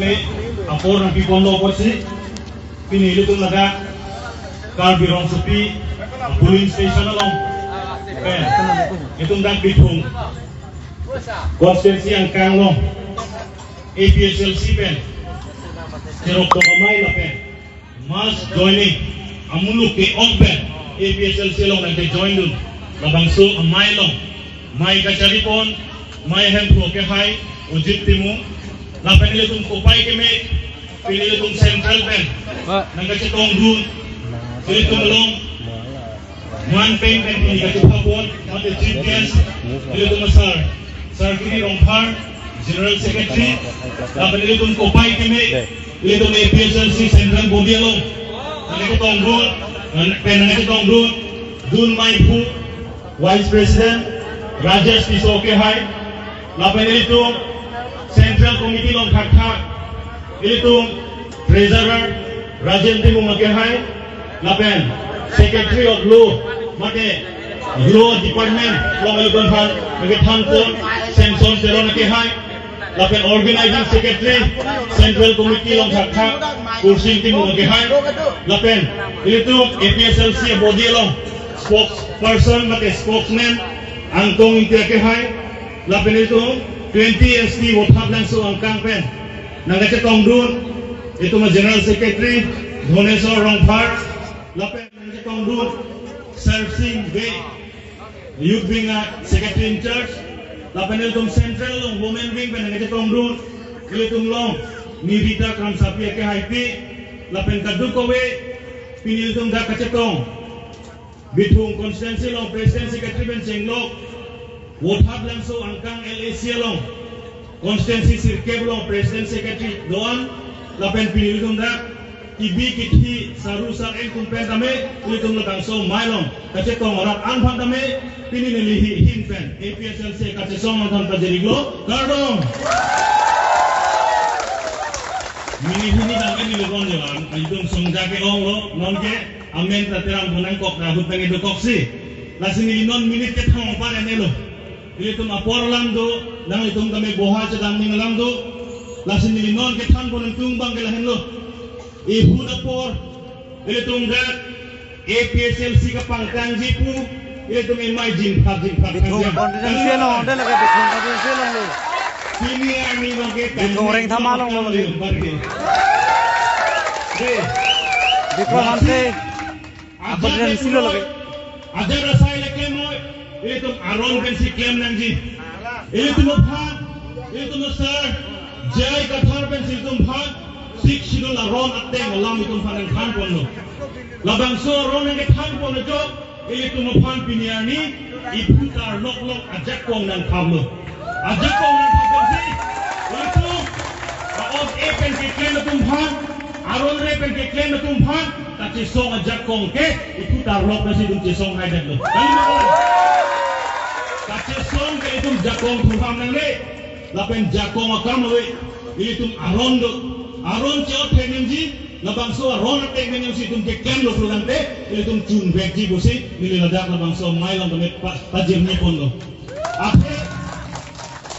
Apor ng Pipondo po si pinili itong naga Carbirong Supi Pulling Station along itong nagbitong constituency ang Kanglong APSLC pen Sirok Tokamay na pen Mas joining Amuluk kay Ogben APSLC long nagde-join dun Labangso ang Maylong May Kacharipon May Hempro Kehay Ujit Timung Lapan nila itong kupay kami, pinili itong central pen, nagkasitong dun, sila itong malong, one pen pen, pinigakipapon, mati chief guest, nila itong masar, Sir Kini Rongpar, General Secretary, lapan nila itong kupay kami, nila itong APSLC Central Body along, nagkasitong dun, pen nagkasitong dun may po, Vice President, Rajesh Tisoke Hai, lapan nila itong Central Committee long Khakha ilitung Treasurer Rajendra Mumakehay lapen Secretary of Law mate Law Department long ilitung han nagithan pon Samson Seron Kehay lapen Organizing Secretary Central Committee long Khakha Kursin Tim Mumakehay lapen ilitung APSLC body long spokesperson mate spokesman Angkong Intiakehay lapen ilitung 20 SD Wothap langsung ang campaign nagkatong dun ito ma General Secretary Dhoneswar Rongpar lapen nagkatong dun Sir Singh Bay Youth Wing Secretary in Charge lapen itong Central long Women Wing pen nagkatong dun itong long Nirita Kramsapi ke Haiti lapen kadukowe pinil itong dakatong Bithung Constituency long President Secretary Ben Senglok Wothap langsung angkang LAC long Konstituensi Sirkep long President Secretary doan lapen pinilitong dak ibi kithi sarusak el kumpen tame kulitong langsung mailong kacetong orang anfang tame pinililihi hinpen APSLC kacesong nonton pajeriglo kardong minihini tangke nilokon jalan ayudong songjake ong lo nonke amen taterang bunang kok rabut pengen dokoksi lasin nilinon minit ketang pare nelo ilitum apor lando nang itum kami boha sedang ningalando lasin nilinon ke than pon tumbang ke lahen lo ibu apor ilitum gat APSLC ka pangkanji pu ilitum imai jin phak Bithung konstituensi lo onde lagi Bithung konstituensi lo kini ani bangke Bithung reng thamalong lo lagi Bithung hanse konstituensi lo lagi ajar rasai leke moy ilitum aron pensi claim nangji ilitum phan ilitum sir jai kathar pensi ilitum phan sik sidul aron atte ngalam ilitum phan khan ponno labang so aron nge khan ponno jo ilitum phan piniani iputar lok lok ajak kong nang khamlo ajak kong nang khamsi ilitum aos e pensi claim ilitum phan aron re pensi claim ilitum phan tachi song ajak kong ke iputar lok pensi ilitum chisong hai dak lo Kacesong ke itum jakong tuham nang le, lapen jakong akam le, itum aron do, aron ciot pengenji, labangso aron ate pengenji itum kekem lo fulante, itum cun bekji busi, nililadak labangso mai lang tamet pajir ni pon lo. Ape,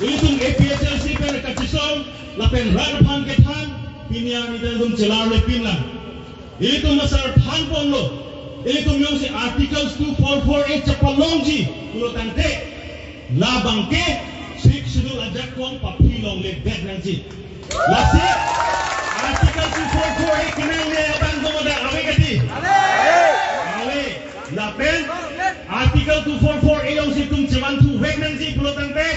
itum APSLC pen kacesong, lapen rarpan kethan, pinian itum celar le pin lang, itum masar phan pon lo, itum yung si Articles 244A chapalongji, ulotante. Labang ke sik sidul ajak kong papilong le bed nanti lasi artikel 244 kenal le abang gomoda ame kati ale lapen artikel 244 yung situng cewan tu wek nanti pulotan te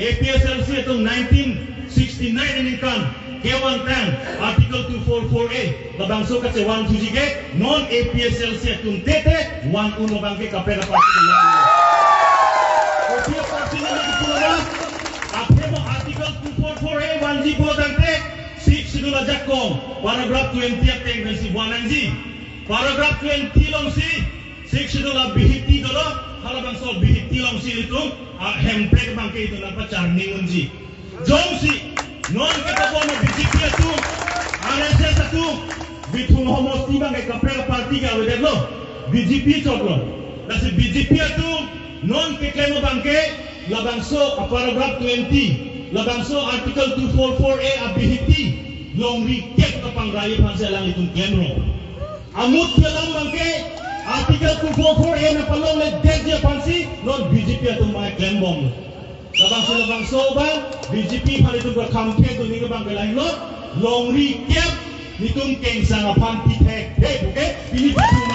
APSLC itong 1969 ini kan kewan tang artikel 244A labang so ka cewan tu jige non APSLC itong tete wan uno bangke kapera pasti Dia pasti lagi pulang. Apa mo artikel 244A 1G pulang tante. Sik sidul ajak kong. Paragraph 20 at teng si Buananji. Paragraph 20 long si. Sik sidul bihiti dolo. Halabang so bihiti long si itu. Hemplek bangke itu napa charning unji. Jom si. Non kita mo BJP itu. RSS itu. Bithung homos tibang ke kapel parti ka wedek lo. BJP choklo. Nasi BJP itu non keklemo bangke labangso paragraph 20 labangso article 244A abihiti long recap kapang raya pansa lang itong kemro. Amut dia lang bangke artikel 244 na palong le dead dia pansi non BJP atong mga klembong. Labang soba BJP pa itong kakamke to ninga bang galay lo long recap nitong keng sa ngapan pitek. Hey, okay? Pinipatong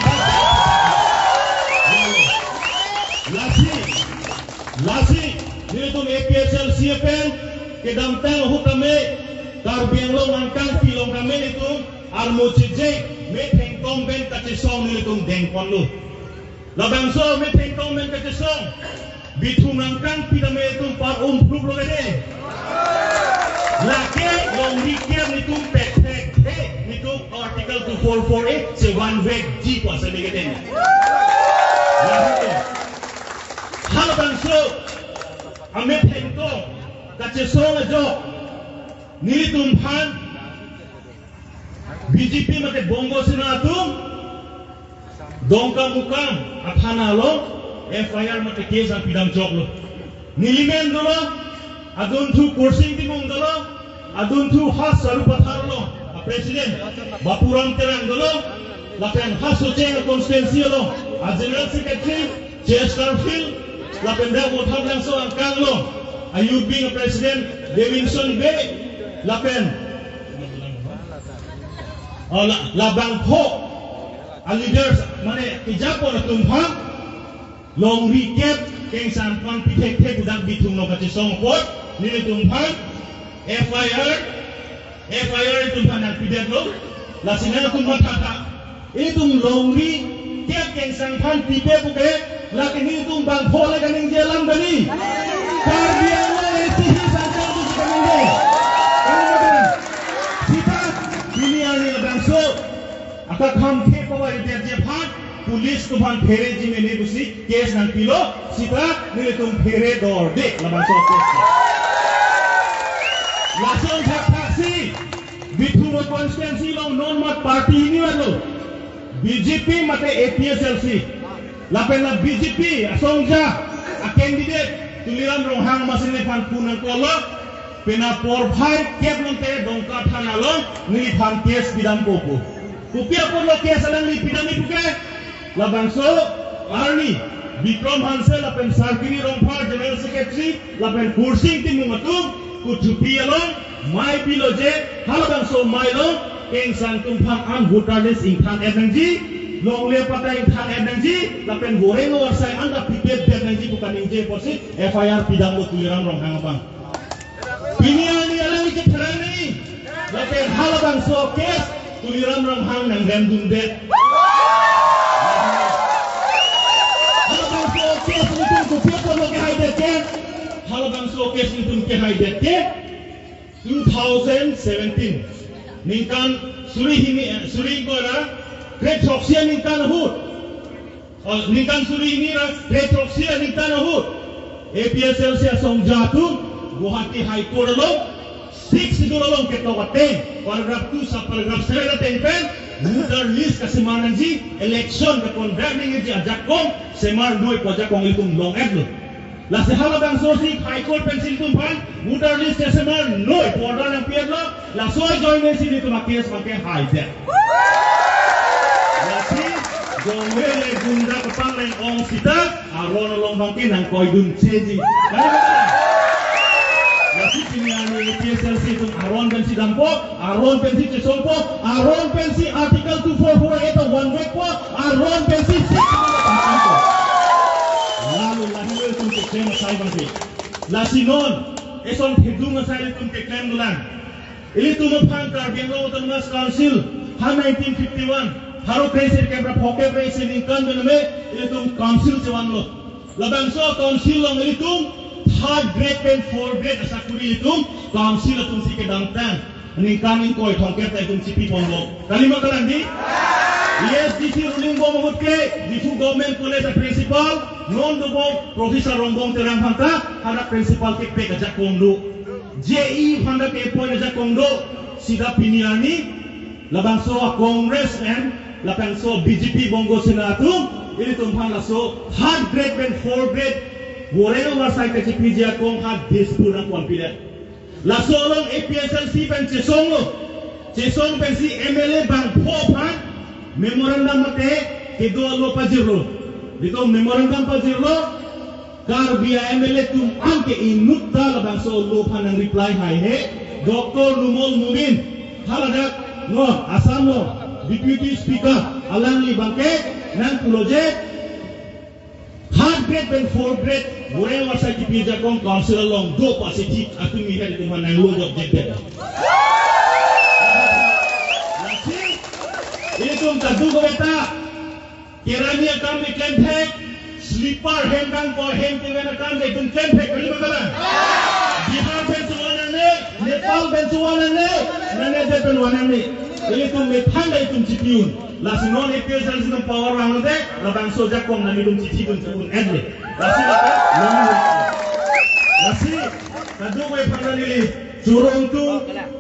Lasi, nitong APSL CFN kedamtang hutame darbiang long angkang pilong kami nitong armo cije meteng tomben kacesong nitong dengkon lo. Labang so meteng tomben kacesong bitung angkang pidame itong par proof lo gede. Laki long rikir nitong pek nitong artikel 244 se one way G pa sa gede. Halo bangso, ame pento, kacesong ajo, nilitumpan, BJP mate bongo sinatum, dongka mukam, athana lo, FIR mate case ang pidam joklo, nilimen dolo, adun tu kursing timong dolo, adun tu has sarupathar lo, presiden, bapuram terang dolo, lakan has soce konstituensi lo, a general secretary, Chester Field. Lapenda uthap lang so ang kanglo ayub being a president Davidson Bay lapen labang po a leaders mane kijapo na tumham long recap keng sampan pitek udak bitung no katisong pot nini tumham FIR tumham ang pidet lo lasina tumham tata itung long recap keng sampan pitek buke laki ni tung bang boleh kaning jalan bani. Karbiala esi sanjang tu kaning deh. Kaning kita ini ani bangso. Akat ham ke pawa dia phan pulis tu phan phere ji mene busi case nan pilo sita ni tung phere dor de la bangso case. Lason taksi bithuno constituency long non mat party ini walo. BJP mate APSLC lapena BJP asongja a candidate tuliram rohang masine pan punan kolo pena por bhai kep lonte dongka thana lo ni phan case bidam popo kupia por lo case alang ni pidami puke labangso arni Vikram Hansel lapen sarkini rompha general secretary lapen kursing timung atum kutupi along mai biloje halabangso mai lo keng santum phang am voter list ingthan energy long le patay thang energy lapen goreng or sai anda pipet energy bukan inje posit FIR pidang lo tuliram rong hang bang piniani alang ke tharani lapen halabang so case tuliram rong hang nang gandum de halabang so case nitum ko pio lo ke haide ke halabang so case nitum ke haide ke 2017 ningkan suri gora retroxia ningkan hut ningkan suri ini retroxia ningkan hut APSL sia song jatuh Guwahati High Court lo 6 dulu lo kita waten paragraph 2 sa paragraph 7 na tempen voter list kasimanan ji election ke convening ji ajak kong semar noi pajak kong itung long ad lo la se halabang sosi High Court pensil tumpan voter list semar noi border ng pier lo la so join si dito makes pakai high debt Jomele gunda kepang lain ong sita aron long bangkin nang koi dun ceji. Nasi piniani PSLC itu aron pensi dampo, aron pensi cesompo, aron pensi artikel 244 itu one week po, aron pensi lalu lahi itu untuk klaim asal bangki. Lasinon eson hidung asal itu untuk klaim dulan. Ini tu mempangkar Bengal Autonomous Council 1951. Haro presiden kebra poke presiden kan bename itu council jawan lo. Labangso council lo itu third grade dan fourth grade asakuri itu council itu si kedangtan. Ini kami koi thongker ta itu cipi pondok. Kalima kalandi. Yes, DC ruling bo mahut ke difu government college principal non do professor Rombong terang phanta hara principal ke pe kajak kondo. JE phanda ke point kajak kondo sida piniani labangso Congress and lapangso BJP Bongo Senatu ini tumpang laso hard grade dan fourth grade goreng wasai ke CPJ kong hard dispute confident laso long APSLC pen cesong lo Cesong pensi MLA bang Phopan memorandum mate kedo lo pajirlo. Dito memorandum pajirlo kar biya MLA tum anke inutta labang so lo panang reply hai he Dr. Numol Mumin haladak no Assam no Deputy Speaker Alangli bangke nan project third grade dan fourth grade boleh masa kipi jakong council long do positif aku mihar itu mana lo job jebel. Ini tuh kadu ko beta kiranya kami kempek sleeper hengkang ko hengke bena kami tum kempek kali bagala Bihar bensuanan ne Nepal bensuanan ne nane jepen wanan ne ini tuh methanda itu cipiun lasi non EPSL itu power rang de labang soja kom nami tum cipi tum turun edle lasi apa lasi kadu ko panggal ini curung tu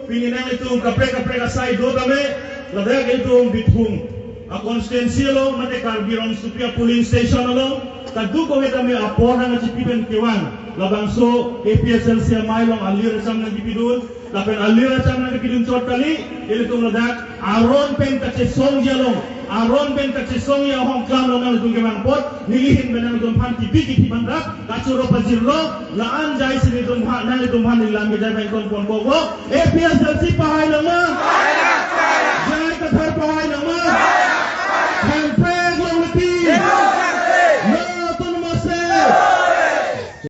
pinginang itu kapre kasai do kami Ladak itu bithung a constituency lo mate Karbirong Supia polling station lo kadu ko eta me apona nga cipiben kewan labang so APSL sia mailong alir sam na dipidun lapen alir sam na dipidun chotali ele tung ladak aron pen kache song jalong aron pen kache song ya hong klam lo nang tung kemang pot nilihin benang dum pan tipi tipi bandap kachuro pajirlo laan jai sini dum ha nang dum han nilam ge jai kon kon bogo APSL si pahai lo ma